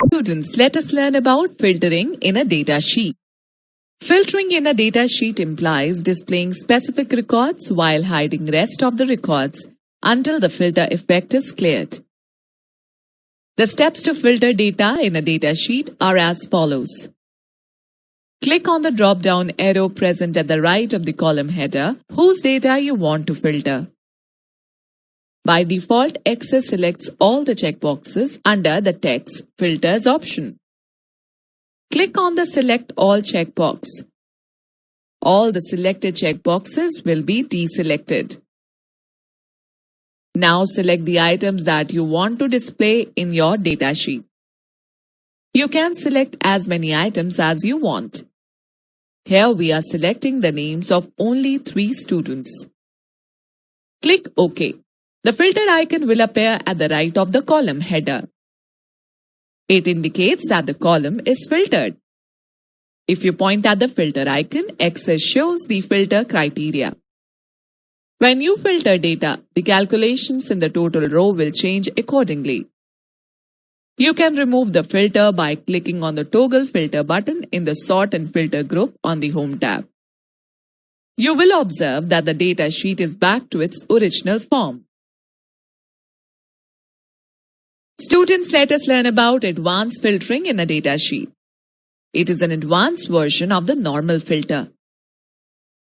Students, let us learn about filtering in a data sheet. Filtering in a data sheet implies displaying specific records while hiding rest of the records until the filter effect is cleared. The steps to filter data in a data sheet are as follows. Click on the drop-down arrow present at the right of the column header whose data you want to filter. By default, Access selects all the checkboxes under the Text Filters option. Click on the Select All checkbox. All the selected checkboxes will be deselected. Now select the items that you want to display in your data sheet. You can select as many items as you want. Here we are selecting the names of only 3 students. Click OK. The filter icon will appear at the right of the column header. It indicates that the column is filtered. If you point at the filter icon, Access shows the filter criteria. When you filter data, the calculations in the total row will change accordingly. You can remove the filter by clicking on the Toggle Filter button in the Sort and Filter group on the Home tab. You will observe that the data sheet is back to its original form. Students, let us learn about advanced filtering in a data sheet. It is an advanced version of the normal filter.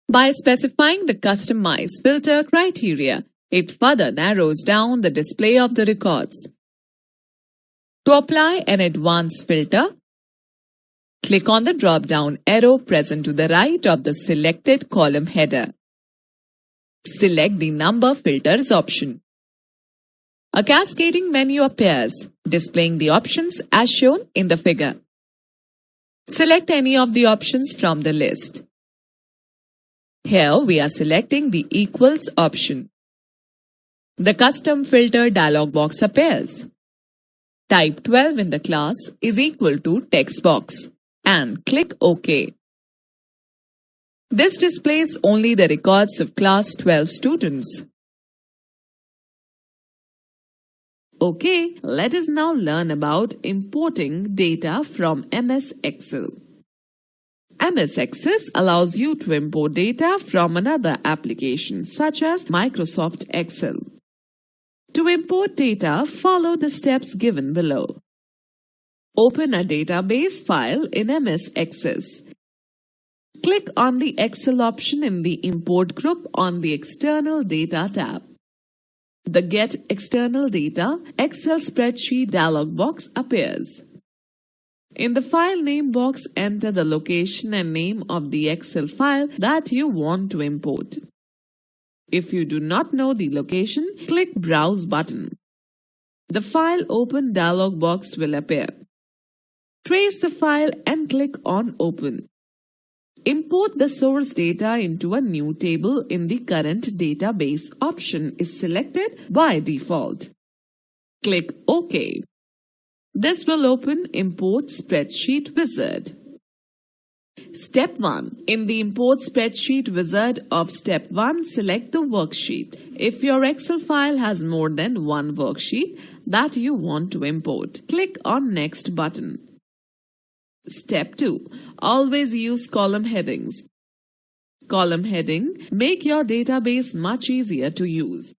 By specifying the customized filter criteria, it further narrows down the display of the records. To apply an advanced filter, click on the drop-down arrow present to the right of the selected column header. Select the Number Filters option. A cascading menu appears, displaying the options as shown in the figure. Select any of the options from the list. Here we are selecting the Equals option. The Custom Filter dialog box appears. Type 12 in the class is equal to text box and click OK. This displays only the records of class 12 students. Okay, let us now learn about importing data from MS Excel. MS Access allows you to import data from another application such as Microsoft Excel. To import data, follow the steps given below. Open a database file in MS Access. Click on the Excel option in the Import group on the External Data tab. The Get External Data Excel Spreadsheet dialog box appears. In the File Name box, enter the location and name of the Excel file that you want to import. If you do not know the location, click Browse button. The File Open dialog box will appear. Trace the file and click on Open. Import the source data into a new table in the Current Database option is selected by default. Click OK. This will open Import Spreadsheet Wizard. Step 1. In the Import Spreadsheet Wizard of Step 1, select the worksheet. If your Excel file has more than one worksheet that you want to import, click on Next button. Step 2. Always use column headings. Column heading make your database much easier to use.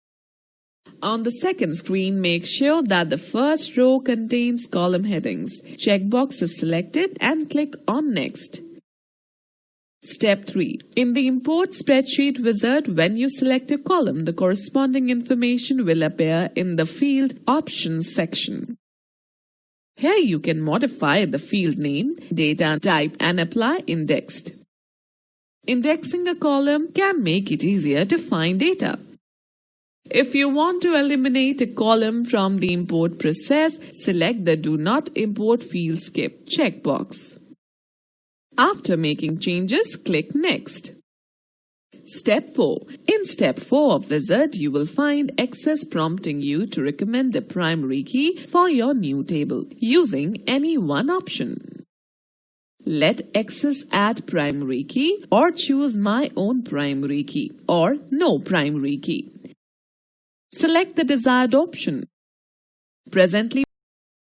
On the second screen, make sure that the first row contains column headings. Checkbox is selected and click on Next. Step 3. In the Import Spreadsheet Wizard, when you select a column, the corresponding information will appear in the Field Options section. Here you can modify the field name, data type and apply indexed. Indexing a column can make it easier to find data. If you want to eliminate a column from the import process, select the Do Not Import Field Skip checkbox. After making changes, click Next. Step 4. In Step 4 of Wizard, you will find Access prompting you to recommend a primary key for your new table using any one option. Let Access add primary key or choose My Own Primary Key or No Primary Key. Select the desired option. Presently,